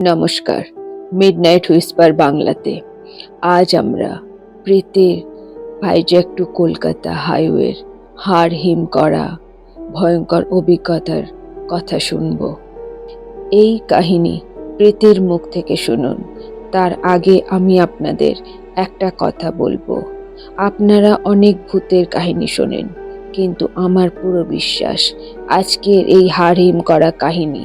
নমস্কার, midnight Whisper বাংলাতে আজ আমরা প্রীতির ভাইজ্যাক টু কলকাতা হাইওয়ের হাড় হিম করা ভয়ঙ্কর অভিজ্ঞতার কথা শুনব। এই কাহিনী প্রীতির মুখ থেকে শুনুন। তার আগে আমি আপনাদের একটা কথা বলবো। আপনারা অনেক ভূতের কাহিনী শোনেন, কিন্তু আমার পুরো বিশ্বাস আজকের এই হাড় হিম করা কাহিনী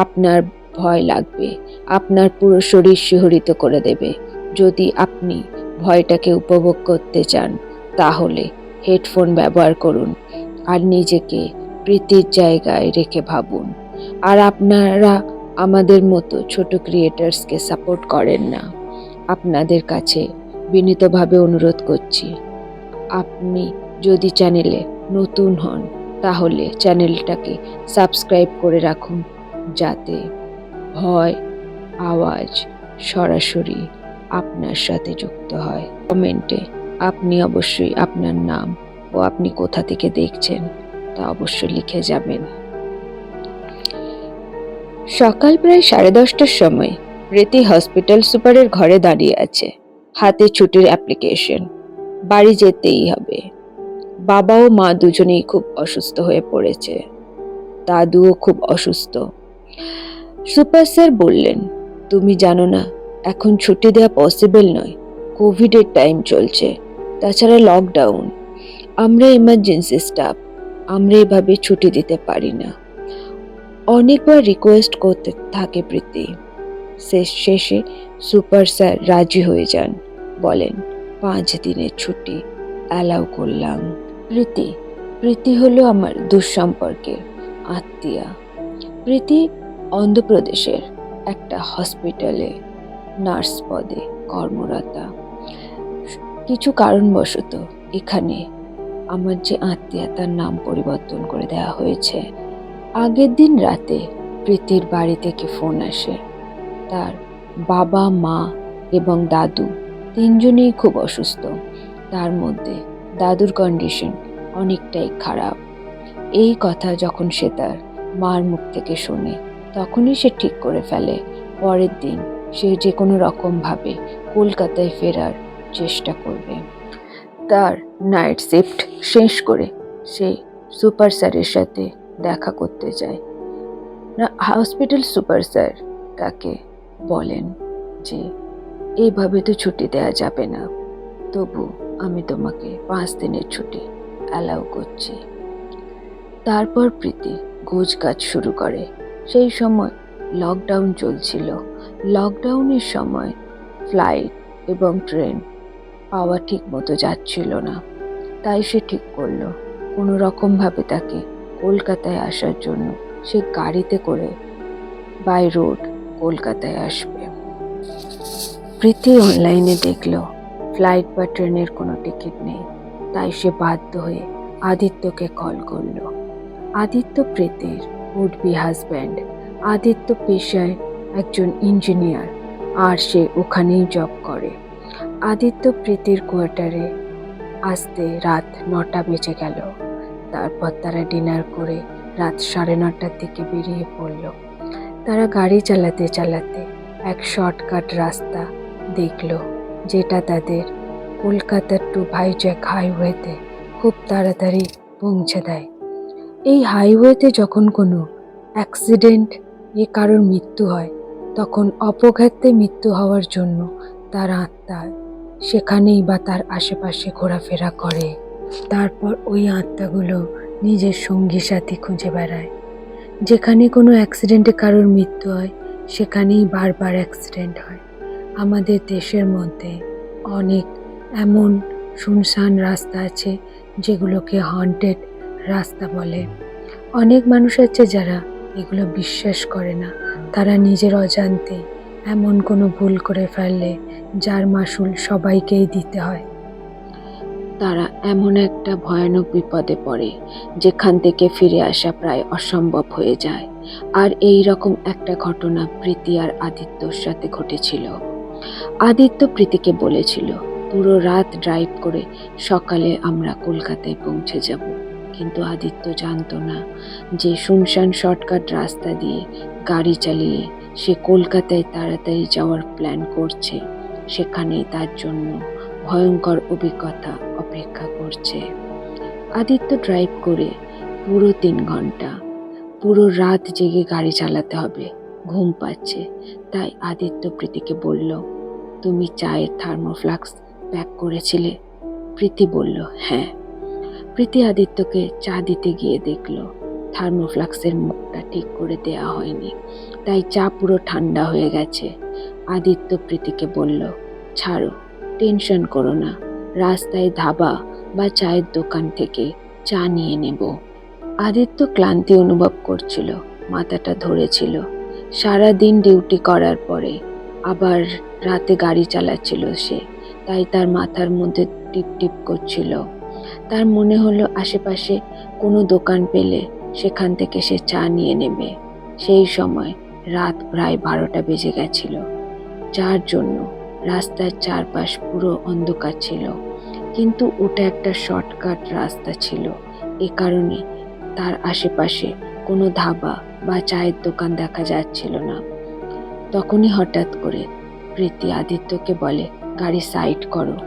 আপনার ভয় লাগবে, আপনার পুরো শরীর শিহরিত করে দেবে। যদি আপনি ভয়টাকে উপভোগ করতে চান তাহলে হেডফোন ব্যবহার করুন আর নিজেকে প্রীতির জায়গায় রেখে ভাবুন। আর আপনারা আমাদের মতো ছোট ক্রিয়েটার্সকে সাপোর্ট করেন না, আপনাদের কাছে বিনীতভাবে অনুরোধ করছি, আপনি যদি চ্যানেলে নতুন হন তাহলে চ্যানেলটাকে সাবস্ক্রাইব করে রাখুন, যাতে ভয় আওয়াজ সরাসরি আপনার সাথে যুক্ত হয়। কমেন্টে আপনি অবশ্যই আপনার নাম ও আপনি কোথা থেকে দেখছেন তা অবশ্যই লিখে যাবেন। সকাল প্রায় 10:30টার সময় প্রীতি হসপিটাল সুপারের ঘরে দাঁড়িয়ে আছে, হাতে ছুটির অ্যাপ্লিকেশন। বাড়ি যেতেই হবে। বাবা ও মা দুজনেই খুব অসুস্থ হয়ে পড়েছে, দাদুও খুব অসুস্থ। সুপার স্যার বললেন, তুমি জানো না এখন ছুটি দেওয়া পসিবল নয়, কোভিডের টাইম চলছে, তাছাড়া লকডাউন। আমরা ইমার্জেন্সি স্টাফ, আমরা এভাবে ছুটি দিতে পারি না। অনেকবার রিকোয়েস্ট করতে থাকে প্রীতি। শেষে সুপার স্যার রাজি হয়ে যান, বলেন 5 দিনের ছুটি অ্যালাউ করলাম। প্রীতি হলো আমার দুঃসম্পর্কের আত্মীয়া। প্রীতি অন্ধ্রপ্রদেশের একটা হসপিটালে নার্স পদে কর্মরতা। কিছু কারণবশত এখানে আমার যে আত্মীয়া তার নাম পরিবর্তন করে দেওয়া হয়েছে। আগের দিন রাতে প্রীতির বাড়ি থেকে ফোন আসে। তার বাবা, মা এবং দাদু তিনজনেই খুব অসুস্থ। তার মধ্যে দাদুর কন্ডিশন অনেকটাই খারাপ। এই কথা যখন সে তার মার মুখ থেকে শোনে তখনই সে ঠিক করে ফেলে পরের দিন সে যে কোনো রকমভাবে কলকাতায় ফেরার চেষ্টা করবে। তার নাইট শিফট শেষ করে সে সুপার স্যারের সাথে দেখা করতে যায়। হসপিটাল সুপার স্যার তাকে বলেন যে এইভাবে তো ছুটি দেওয়া যাবে না, তবু আমি তোমাকে 5 দিনের ছুটি অ্যালাউ করছি। তারপর প্রীতি গোছগাছ শুরু করে। সেই সময় লকডাউন চলছিল। লকডাউনের সময় ফ্লাইট এবং ট্রেন পাওয়া ঠিক মতো যাচ্ছিল না। তাই সে ঠিক করলো কোনো রকমভাবে তাকে কলকাতায় আসার জন্য সে গাড়িতে করে বাই রোড কলকাতায় আসবে। প্রীতি অনলাইনে দেখলো ফ্লাইট বা ট্রেনের কোনো টিকিট নেই। তাই সে বাধ্য হয়ে আদিত্যকে কল করলো। আদিত্য প্রীতির উড বি হাজব্যান্ড। আদিত্য পেশায় একজন ইঞ্জিনিয়ার আর সে ওখানেই জব করে। আদিত্য প্রীতির কোয়ার্টারে আসতে রাত 9টা বেজে গেল। তারপর তারা ডিনার করে রাত 9:30টার দিকে বেরিয়ে পড়ল। তারা গাড়ি চালাতে চালাতে এক শর্টকাট রাস্তা দেখল, যেটা তাদের কলকাতা টু ভাইজ্যাক হাইওয়েতে খুব তাড়াতাড়ি পৌঁছে দেয়। এই হাইওয়েতে যখন কোনো অ্যাক্সিডেন্ট কারোর মৃত্যু হয় তখন অপঘাতে মৃত্যু হওয়ার জন্য তার আত্মা সেখানেই বা তার আশেপাশে ঘোরাফেরা করে। তারপর ওই আত্মাগুলো নিজের সঙ্গী সাথী খুঁজে বেড়ায়। যেখানে কোনো অ্যাক্সিডেন্টে কারোর মৃত্যু হয় সেখানেই বারবার অ্যাক্সিডেন্ট হয়। আমাদের দেশের মধ্যে অনেক এমন শুনশান রাস্তা আছে যেগুলোকে হন্টেড রাস্তা বলে। অনেক মানুষ আছে যারা এগুলো বিশ্বাস করে না। তারা নিজের অজান্তে এমন কোনো ভুল করে ফেললে যার মাসুল সবাইকেই দিতে হয়। তারা এমন একটা ভয়ানক বিপদে পড়ে যেখান থেকে ফিরে আসা প্রায় অসম্ভব হয়ে যায়। আর এই রকম একটা ঘটনা প্রীতি আর আদিত্যর সাথে ঘটেছিল। আদিত্য প্রীতিকে বলেছিল পুরো রাত ড্রাইভ করে সকালে আমরা কলকাতায় পৌঁছে যাব, কিন্তু আদিত্য জানতো না যে শুনশান শর্টকাট রাস্তা দিয়ে গাড়ি চালিয়ে সে কলকাতায় তাড়াতাড়ি যাওয়ার প্ল্যান করছে, সেখানেই তার জন্য ভয়ঙ্কর অভিজ্ঞতা অপেক্ষা করছে। আদিত্য ড্রাইভ করে পুরো 3 ঘন্টা, পুরো রাত জেগে গাড়ি চালাতে হবে। ঘুম পাচ্ছে, তাই আদিত্য প্রীতিকে বলল, তুমি চায়ের থার্মোফ্লাস্ক প্যাক করেছিলে? প্রীতি বলল, হ্যাঁ। প্রীতি আদিত্যকে চা দিতে গিয়ে দেখল থার্মোফ্লাস্কের মুখটা ঠিক করে দেয়া হয়নি, তাই চা পুরো ঠান্ডা হয়ে গেছে। আদিত্য প্রীতিকে বলল, ছাড়ো, টেনশন করো না, রাস্তায় ধাবা বা চায়ের দোকান থেকে চা নিয়ে নেব। আদিত্য ক্লান্তি অনুভব করছিল, মাথাটা ধরেছিল। সারাদিন ডিউটি করার পরে আবার রাতে গাড়ি চালাচ্ছিল সে, তাই তার মাথার মধ্যে টিপ টিপ করছিল। তার মনে হলো আশেপাশে কোনো দোকান পেলে সেখান থেকে সে চা নিয়ে নেবে। সেই সময় রাত প্রায় 12টা বেজে গেছিল, যার জন্য রাস্তার চারপাশ পুরো অন্ধকার ছিল। কিন্তু ওটা একটা শর্টকাট রাস্তা ছিল, এ কারণে তার আশেপাশে কোনো ধাবা বা চায়ের দোকান দেখা যাচ্ছিল না। তখনই হঠাৎ করে প্রীতি আদিত্যকে বলে, গাড়ি সাইড করো,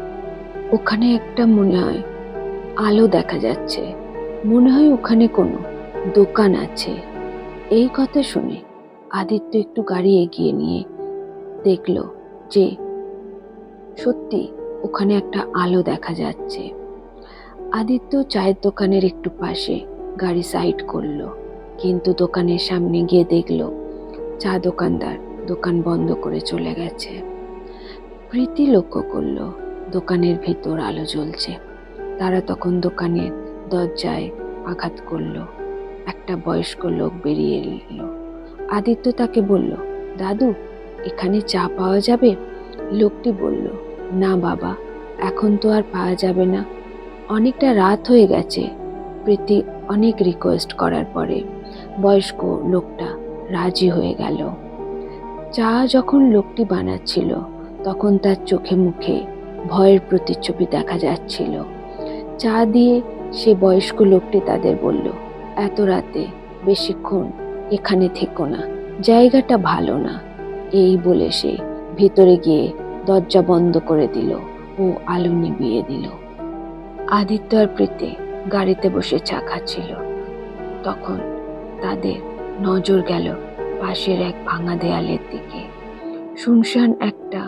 ওখানে একটা মনে হয় আলো দেখা যাচ্ছে, মনে হয় ওখানে কোনো দোকান আছে। এই কথা শুনে আদিত্য একটু গাড়ি এগিয়ে নিয়ে দেখল যে সত্যি ওখানে একটা আলো দেখা যাচ্ছে। আদিত্য চায়ের দোকানের একটু পাশে গাড়ি সাইড করলো, কিন্তু দোকানের সামনে গিয়ে দেখল চা দোকানদার দোকান বন্ধ করে চলে গেছে। প্রীতি লক্ষ্য করলো দোকানের ভিতর আলো জ্বলছে। তারা তখন দোকানের দরজায় আঘাত করলো। একটা বয়স্ক লোক বেরিয়ে এলো। আদিত্য তাকে বলল, দাদু, এখানে চা পাওয়া যাবে? লোকটি বলল, না বাবা, এখন তো আর পাওয়া যাবে না, অনেকটা রাত হয়ে গেছে। প্রীতি অনেক রিকোয়েস্ট করার পরে বয়স্ক লোকটা রাজি হয়ে গেল। চা যখন লোকটি বানাচ্ছিল তখন তার চোখে মুখে ভয়ের প্রতিচ্ছবি দেখা যাচ্ছিল। চা দিয়ে সে বয়স্ক লোকটি তাদের বলল, এত রাতে বেশিক্ষণ এখানে থেকো না, জায়গাটা ভালো না। এই বলে সে ভিতরে গিয়ে দরজা বন্ধ করে দিল ও আলো নিভিয়ে দিল। আদিত্য আর প্রীতি গাড়িতে বসে চা খাচ্ছিল। তখন তাদের নজর গেল পাশের এক ভাঙা দেয়ালের দিকে। শুনশান একটা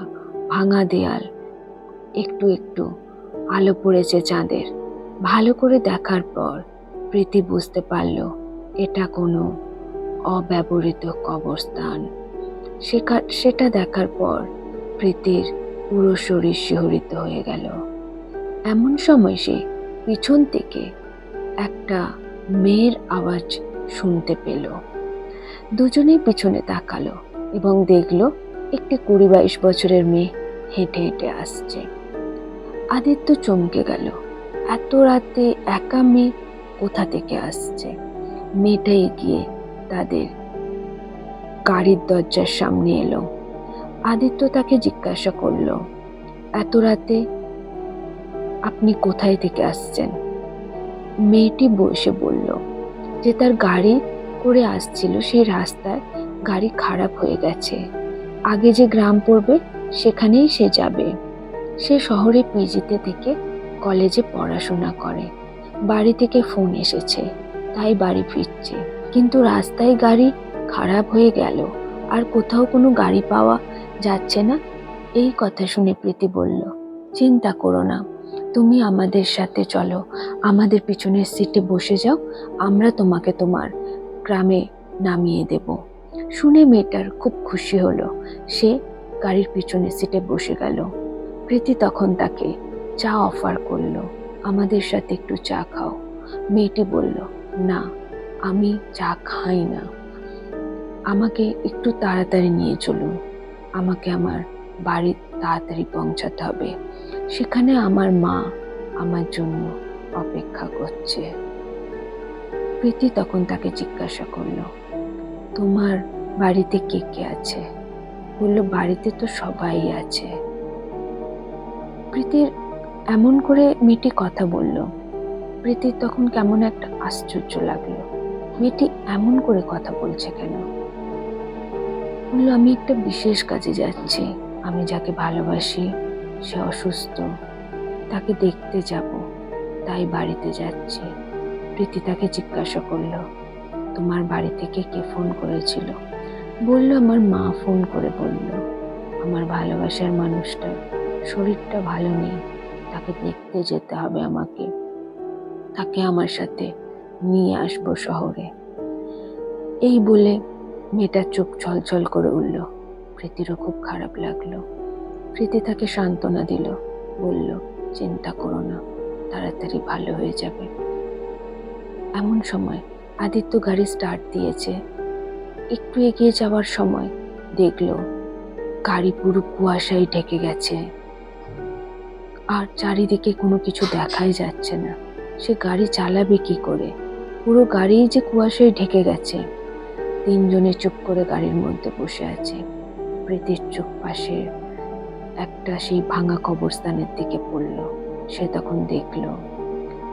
ভাঙা দেয়াল, একটু একটু আলো পড়েছে চাঁদের। ভালো করে দেখার পর প্রীতি বুঝতে পারল এটা কোনো অব্যবহৃত কবরস্থান। সেটা দেখার পর প্রীতির পুরো শরীর শিহরিত হয়ে গেল। এমন সময় সে পিছন থেকে একটা মেয়ের আওয়াজ শুনতে পেল। দুজনেই পিছনে তাকালো এবং দেখলো একটি 20-22 বছরের মেয়ে হেঁটে হেঁটে আসছে। আদিত্য চমকে গেল, এত রাতে একা মেয়ে কোথা থেকে আসছে। মেয়েটা এগিয়ে তাদের গাড়ির দরজার সামনে এলো। আদিত্য তাকে জিজ্ঞাসা করলো, এত রাতে আপনি কোথায় থেকে আসছেন? মেয়েটি বসে বলল যে তার গাড়ি করে আসছিল, সেই রাস্তায় গাড়ি খারাপ হয়ে গেছে, আগে যে গ্রাম পড়বে সেখানেই সে যাবে। সে শহরে পিজিতে থেকে কলেজে পড়াশোনা করে। বাড়ি থেকে ফোন এসেছে, তাই বাড়ি ফিরছে, কিন্তু রাস্তায় গাড়ি খারাপ হয়ে গেল আর কোথাও কোনো গাড়ি পাওয়া যাচ্ছে না। এই কথা শুনে প্রীতি বলল, চিন্তা করো না, তুমি আমাদের সাথে চলো, আমাদের পিছনের সিটে বসে যাও, আমরা তোমাকে তোমার গ্রামে নামিয়ে দেব। শুনে মেয়েটার খুব খুশি হলো, সে গাড়ির পিছনের সিটে বসে গেল। প্রীতি তখন তাকে চা অফার করলো, আমাদের সাথে একটু চা খাও। মেয়েটি বলল, না, আমি চা খাই না, আমাকে একটু তাড়াতাড়ি নিয়ে চলুন, আমাকে আমার বাড়ি তাড়াতাড়ি পৌঁছাতে হবে, সেখানে আমার মা আমার জন্য অপেক্ষা করছে। প্রীতি তখন তাকে জিজ্ঞাসা করলো, তোমার বাড়িতে কে কে আছে? বলল, বাড়িতে তো সবাই আছে। প্রীতির এমন করে মেয়েটি কথা বলল, প্রীতির তখন কেমন একটা আশ্চর্য লাগলো, মেয়েটি এমন করে কথা বলছে কেন। বললো, আমি একটা বিশেষ কাজে যাচ্ছি, আমি যাকে ভালোবাসি সে অসুস্থ, তাকে দেখতে যাব, তাই বাড়িতে যাচ্ছি। প্রীতি তাকে জিজ্ঞাসা করলো, তোমার বাড়ি থেকে কে ফোন করেছিল? বলল, আমার মা ফোন করে বলল আমার ভালোবাসার মানুষটার শরীরটা ভালো নেই, তাকে দেখতে যেতে হবে আমাকে, তাকে আমার সাথে নিয়ে আসবো শহরে। এই বলে মেয়েটার চোখ ছলছল করে উঠল। প্রীতিরও খুব খারাপ লাগলো। প্রীতি তাকে সান্ত্বনা দিল, বলল, চিন্তা করো না, তাড়াতাড়ি ভালো হয়ে যাবে। এমন সময় আদিত্য গাড়ি স্টার্ট দিয়েছে। একটু এগিয়ে যাওয়ার সময় দেখলো গাড়ি পুরো কুয়াশায় ঢেকে গেছে, আর চারিদিকে কোনো কিছু দেখাই যাচ্ছে না। সে গাড়ি চালাবে কি করে? পুরো গাড়ি যে কুয়াশায় ঢেকে গেছে। তিনজনে চুপ করে গাড়ির মধ্যে বসে আছে। প্রীতির চোখ পাশে একটা সেই ভাঙা কবরস্থানের দিকে পড়ল। সে তখন দেখলো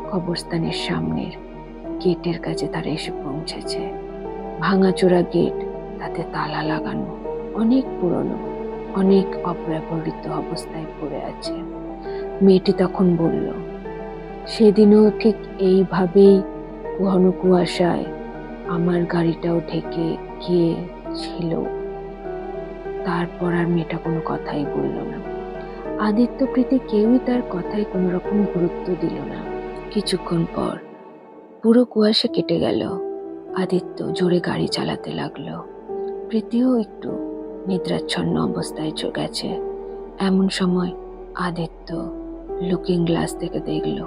কবরস্থানের সামনের গেটের কাছে তারা এসে পৌঁছেছে। ভাঙাচোরা গেট, তাতে তালা লাগানো, অনেক পুরনো, অনেক অব্যবহৃত অবস্থায় পড়ে আছে। মেয়েটি তখন বলল, সেদিনও ঠিক এইভাবেই ঘন কুয়াশায় আমার গাড়িটাও ঢেকে গিয়েছিল। তারপর আর মেয়েটা কোনো কথাই বলল না। আদিত্য প্রীতি কেউই তার কথায় কোনো রকম গুরুত্ব দিল না। কিছুক্ষণ পর পুরো কুয়াশা কেটে গেল। আদিত্য জোরে গাড়ি চালাতে লাগলো। প্রীতিও একটু নিদ্রাচ্ছন্ন অবস্থায় গেছে। এমন সময় আদিত্য লুকিং গ্লাস থেকে দেখল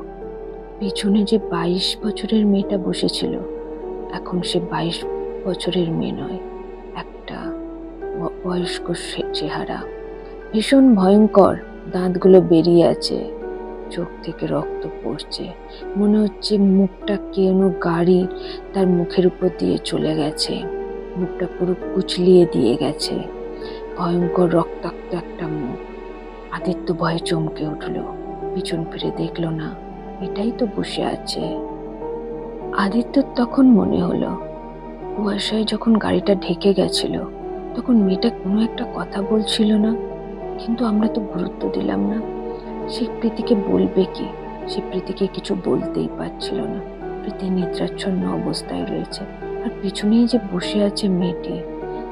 পিছনে যে 22 বছরের মেয়েটা বসেছিল, এখন সে 22 বছরের মেয়ে নয়, একটা বয়স্ক চেহারা, ভীষণ ভয়ঙ্কর। দাঁতগুলো বেরিয়ে আছে, চোখ থেকে রক্ত পড়ছে, মনে হচ্ছে মুখটা কেন গাড়ি তার মুখের উপর দিয়ে চলে গেছে, মুখটা পুরো কুচলিয়ে দিয়ে গেছে। ভয়ঙ্কর রক্তাক্ত একটা মুখ। আদিত্য ভয়ে চমকে উঠল, পিছন ফিরে দেখলো না, এটাই তো বসে আছে। আদিত্যর তখন মনে হলো কুয়াশায় যখন গাড়িটা ঢেকে গেছিল তখন মেয়েটা কোনো একটা কথা বলছিল না, কিন্তু আমরা তো গুরুত্ব দিলাম না। সে প্রীতিকে বলবে কি? সে প্রীতিকে কিছু বলতেই পারছিল না। প্রীতি নিদ্রাচ্ছন্ন অবস্থায় রয়েছে, আর পিছনেই যে বসে আছে মেয়েটি,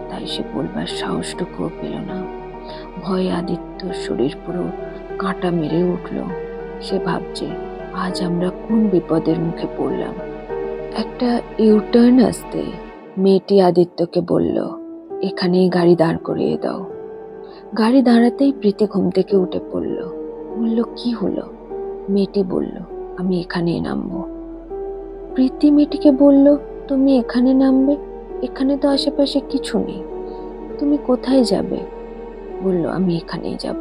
তাই সে বলবার সাহসটুকুও পেল না। ভয়ে আদিত্যর শরীর পুরো কাঁটা মেরে উঠল। সে ভাবছে, আজ আমরা কোন বিপদের মুখে পড়লাম। একটা ইউটার্ন আসতে মেয়েটি আদিত্যকে বলল, এখানেই গাড়ি দাঁড় করিয়ে দাও। গাড়ি দাঁড়াতেই প্রীতি ঘুম থেকে উঠে পড়ল। বলল, কি হলো? মেয়েটি বলল, আমি এখানেই নামবো। প্রীতি মেয়েটিকে বলল, তুমি এখানে নামবে? এখানে তো আশেপাশে কিছু নেই, তুমি কোথায় যাবে? বলল, আমি এখানেই যাব,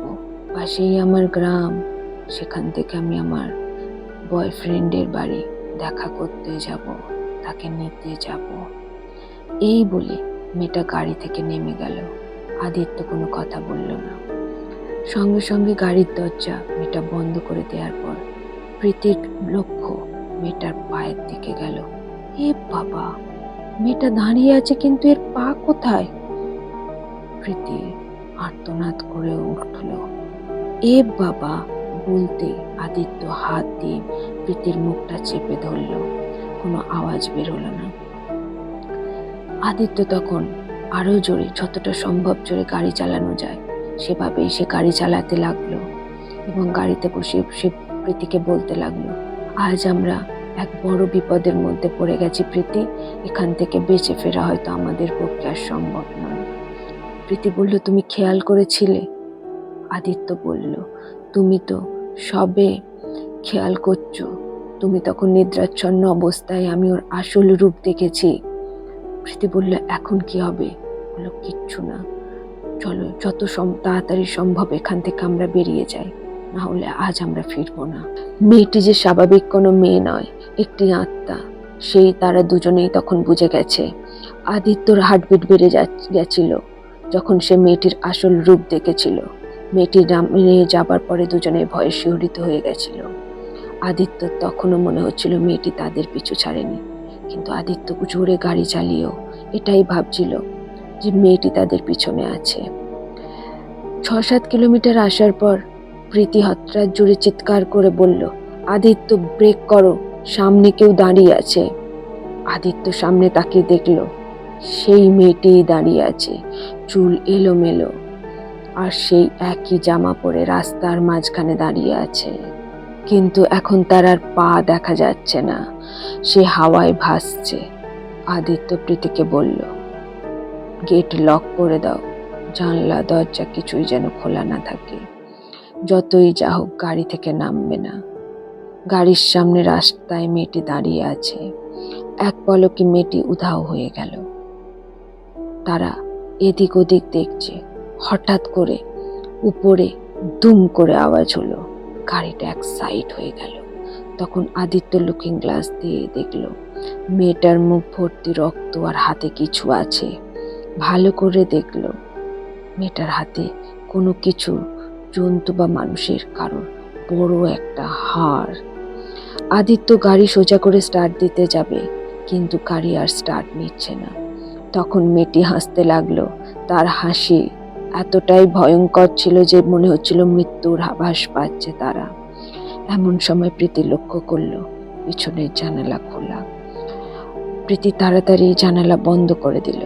পাশেই আমার গ্রাম, সেখান থেকে আমি আমার বয়ফ্রেন্ডের বাড়ি দেখা করতে যাব, তাকে নিতে যাব। এই বলে মেয়েটা গাড়ি থেকে নেমে গেল। আদিত্য কোনো কথা বলল না। সঙ্গে সঙ্গে গাড়ির দরজা মেয়েটা বন্ধ করে দেওয়ার পর প্রীতির লক্ষ্য মেয়েটার পায়ের দিকে গেল। এ বাবা, মেয়েটা দাঁড়িয়ে আছে কিন্তু এর পা কোথায়? প্রীতি আর্তনাদ করে উঠল। এ বাবা বলতে আদিত্য হাত দিয়ে প্রীতির মুখটা চেপে ধরল। কোনো আওয়াজ বেরোলো না। আদিত্য তখন আরো জোরে, যতটা সম্ভব জোরে গাড়ি চালানো যায় সেভাবেই সে গাড়ি চালাতে লাগলো, এবং গাড়িতে বসে সে প্রীতিকে বলতে লাগলো, আজ আমরা এক বড় বিপদের মধ্যে পড়ে গেছি প্রীতি, এখান থেকে বেঁচে ফেরা হয়তো আমাদের পক্ষে আর সম্ভব নয়। প্রীতি বলল, তুমি খেয়াল করেছিলে? আদিত্য বলল, তুমি তো সবে খেয়াল করছো, তুমি তখন নিদ্রাচ্ছন্ন অবস্থায় আমি ওর আসল রূপ দেখেছি। প্রীতি বলল, এখন কি হবে? বলল, কিচ্ছু না, চলো যত তাড়াতাড়ি সম্ভব এখান থেকে আমরা বেরিয়ে যাই, না হলে আজ আমরা ফিরবো না। মেয়েটি যে স্বাভাবিক কোনো মেয়ে নয়, একটি আত্মা, সেই তারা দুজনেই তখন বুঝে গেছে। আদিত্যর হার্টবিট বেড়ে গেছিল যখন সে মেয়েটির আসল রূপ দেখেছিল। মেয়েটি নামিয়ে যাবার পরে দুজনে ভয়ে শিহরিত হয়ে গেছিল। আদিত্য তখনও মনে হচ্ছিল মেয়েটি তাদের পিছু ছাড়েনি, কিন্তু আদিত্য জোরে গাড়ি চালিয়েও এটাই ভাবছিল, যে মেয়েটি তাদের পিছনে আছে। 6-7 কিলোমিটার আসার পর প্রীতি হঠাৎ জোরে চিৎকার করে বলল, আদিত্য ব্রেক করো, সামনে কেউ দাঁড়িয়ে আছে। আদিত্য সামনে তাকিয়ে দেখলো সেই মেয়েটি দাঁড়িয়ে আছে, চুল এলোমেলো, আর সেই একই জামা পরে রাস্তার মাঝখানে দাঁড়িয়ে আছে। কিন্তু এখন তার আর পা দেখা যাচ্ছে না, সে হাওয়ায় ভাসছে। আদিত্য প্রীতিকে বলল, গেট লক করে দাও, জানলা দরজা কিছুই যেন খোলা না থাকে। যতই যা হোক গাড়ি থেকে নামবে না। গাড়ির সামনে রাস্তায় মেয়েটি দাঁড়িয়ে আছে। এক পলকে মেয়েটি উধাও হয়ে গেল। তারা এদিক ওদিক দেখছে। হঠাৎ করে উপরে দুম করে আওয়াজ হলো, গাড়িটা এক সাইড হয়ে গেল। তখন আদিত্য লুকিং গ্লাস দিয়ে দেখলো মেয়েটার মুখ ভর্তি রক্ত আর হাতে কিছু আছে। ভালো করে দেখলো মেয়েটার হাতে কোনো কিছু, জন্তু বা মানুষের কারোর বড় একটা হাড়। আদিত্য গাড়ি সোজা করে স্টার্ট দিতে যাবে, কিন্তু গাড়ি আর স্টার্ট নিচ্ছে না। তখন মেয়েটি হাসতে লাগলো। তার হাসি এতটাই ভয়ঙ্কর ছিল যে মনে হচ্ছিল মৃত্যুর আভাস পাচ্ছে তারা। এমন সময় প্রীতি লক্ষ্য করলো পিছনের জানালা খোলা। প্রীতি তাড়াতাড়ি জানালা বন্ধ করে দিল।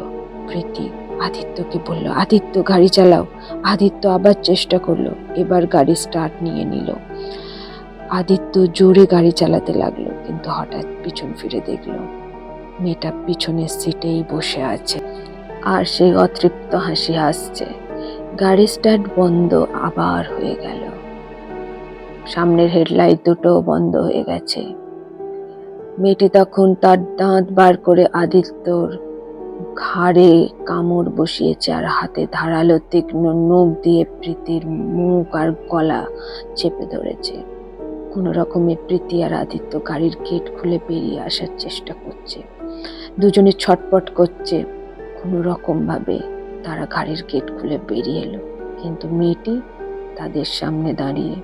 প্রীতি আদিত্যকে বলল, আদিত্য গাড়ি চালাও। আদিত্য আবার চেষ্টা করলো, এবার গাড়ি স্টার্ট নিয়ে নিল। আদিত্য জোরে গাড়ি চালাতে লাগলো, কিন্তু হঠাৎ পিছন ফিরে দেখলো মেয়েটা পিছনের সিটেই বসে আছে, আর সেই অতৃপ্ত হাসি হাসছে। গাড়ি স্টার্ট বন্ধ আবার হয়ে গেল। সামনের হেডলাইট দুটো বন্ধ হয়ে গেছে। মেয়েটি তখন তার দাঁত বার করে আদিত্যর ঘাড়ে কামড় বসিয়েছে, আর হাতে ধারালো তীক্ষ্ণ নখ দিয়ে প্রীতির মুখ আর গলা চেপে ধরেছে। কোনো রকমে প্রীতি আর আদিত্য গাড়ির গেট খুলে বেরিয়ে আসার চেষ্টা করছে। দুজনে ছটপট করছে। কোনো রকম ভাবে তারা গাড়ির গেট খুলে বেরিয়ে এলো, কিন্তু মেয়েটি তাদের সামনে দাঁড়িয়ে।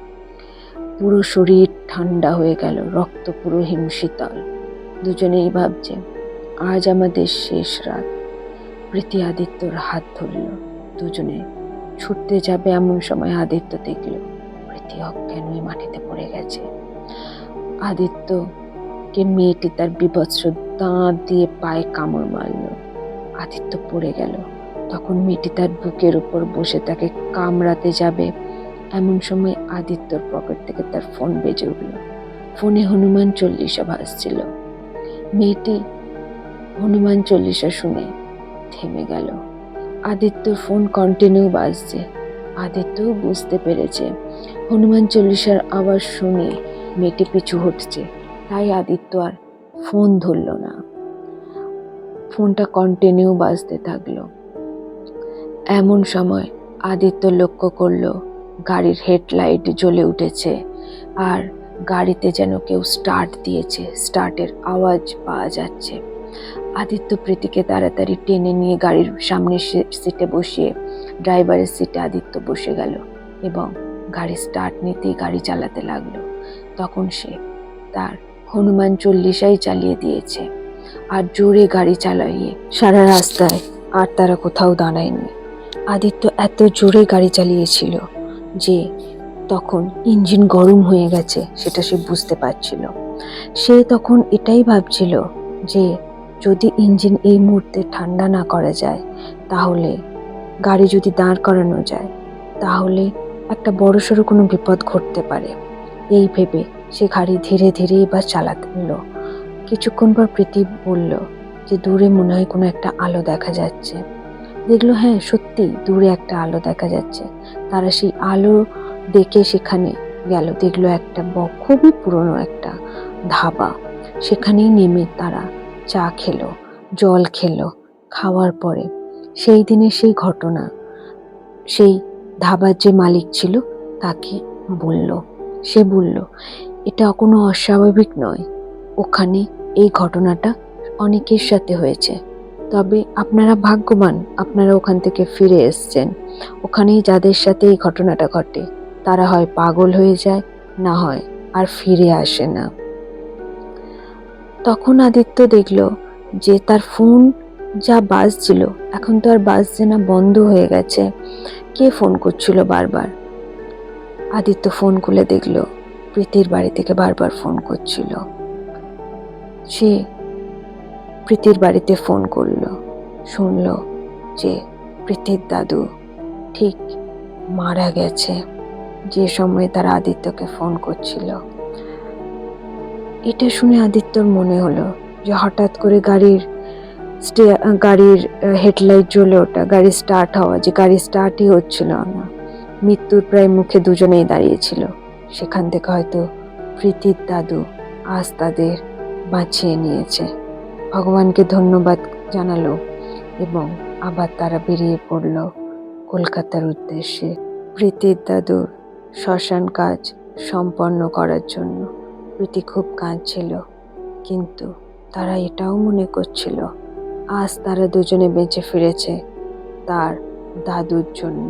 পুরো শরীর ঠান্ডা হয়ে গেল, রক্ত পুরো হিমশীতল। দুজনেই ভাবছে আজ আমাদের শেষ রাত। প্রীতি আদিত্যর হাত ধরল, দুজনে ছুটতে যাবে। এমন সময় আদিত্য দেখল প্রীতি অজ্ঞান হয়ে মাটিতে পড়ে গেছে। আদিত্যকে মেয়েটি তার বীভৎস দাঁত দিয়ে পায়ে কামড় মারল। আদিত্য পড়ে গেল। তখন মেয়েটি তার বুকের উপর বসে তাকে কামড়াতে যাবে। এমন সময় আদিত্যর পকেট থেকে তার ফোন বেজে উঠল। ফোনে হনুমান চল্লিশা ভাসছিল। মেয়েটি হনুমান চল্লিশা শুনে থেমে গেল। আদিত্যর ফোন কন্টিনিউ বাজছে। আদিত্য বুঝতে পেরেছে হনুমান চল্লিশার আওয়াজ শুনে মেয়েটি পিছু হটছে, তাই আদিত্য আর ফোন ধরল না। ফোনটা কন্টিনিউ বাজতে থাকলো। এমন সময় আদিত্য লক্ষ্য করলো গাড়ির হেডলাইট জ্বলে উঠেছে, আর গাড়িতে যেন কেউ স্টার্ট দিয়েছে, স্টার্টের আওয়াজ পাওয়া যাচ্ছে। আদিত্য প্রীতিকে তাড়াতাড়ি টেনে নিয়ে গাড়ির সামনের সিটে বসিয়ে ড্রাইভারের সিটে আদিত্য বসে গেল এবং গাড়ি স্টার্ট নিতেই গাড়ি চালাতে লাগলো। তখন সে তার হনুমান চল্লিশাই চালিয়ে দিয়েছে, আর জোরে গাড়ি চালাইয়ে সারা রাস্তায়, আর তারা কোথাও দাঁড়ায়নি। আদিত্য এত জোরে গাড়ি চালিয়েছিল যে তখন ইঞ্জিন গরম হয়ে গেছে, সেটা সে বুঝতে পারছিল। সে তখন এটাই ভাবছিল যে যদি ইঞ্জিন এই মুহূর্তে ঠান্ডা না করা যায়, তাহলে গাড়ি যদি দাঁড় করানো যায়, তাহলে একটা বড়সড় কোনো বিপদ ঘটতে পারে। এই ভেবে সে গাড়ি ধীরে ধীরে এবার চালাতে হলো। কিছুক্ষণ পর প্রীতি বলল যে দূরে মনে হয় কোনো একটা আলো দেখা যাচ্ছে। দেখলো হ্যাঁ সত্যি দূরে একটা আলো দেখা যাচ্ছে। তারা সেই আলো দেখে সেখানে গেল। দেখলো একটা খুবই পুরনো একটা ধাবা। সেখানেই নেমে তারা চা খেলো, জল খেলো। খাওয়ার পরে সেই দিনের সেই ঘটনা সেই ধাবার যে মালিক ছিল তাকে বলল। সে বলল এটা কোনো অস্বাভাবিক নয়, ওখানে এই ঘটনাটা অনেকের সাথে হয়েছে, তবে আপনারা ভাগ্যবান, আপনারা ওখান থেকে ফিরে এসছেন। ওখানেই যাদের সাথে এই ঘটনাটা ঘটে তারা হয় পাগল হয়ে যায়, না হয় আর ফিরে আসে না। তখন আদিত্য দেখল যে তার ফোন যা বাজছিল এখন তো আর বাজছে না, বন্ধ হয়ে গেছে। কে ফোন করছিল বারবার? আদিত্য ফোন খুলে দেখলো প্রীতির বাড়ি থেকে বারবার ফোন করছিল। সে প্রীতির বাড়িতে ফোন করলো, শুনলো যে প্রীতির দাদু ঠিক মারা গেছে যে সময় তারা আদিত্যকে ফোন করছিল। এটা শুনে আদিত্যর মনে হলো যে হঠাৎ করে গাড়ির হেডলাইট জ্বলে ওঠা, গাড়ি স্টার্ট হওয়া, যে গাড়ি স্টার্টই হচ্ছিল না। মৃত্যুর প্রায় মুখে দুজনেই দাঁড়িয়েছিল। সেখান থেকে হয়তো প্রীতির দাদু আজ তাদের বাঁচিয়ে নিয়েছে। ভগবানকে ধন্যবাদ জানালো এবং আবার তারা বেরিয়ে পড়ল কলকাতার উদ্দেশ্যে প্রীতির দাদুর শ্মশান কাজ সম্পন্ন করার জন্য। প্রীতি খুব কাঁদছিল, কিন্তু তারা এটাও মনে করছিল আজ তারা দুজনে বেঁচে ফিরেছে তার দাদুর জন্য।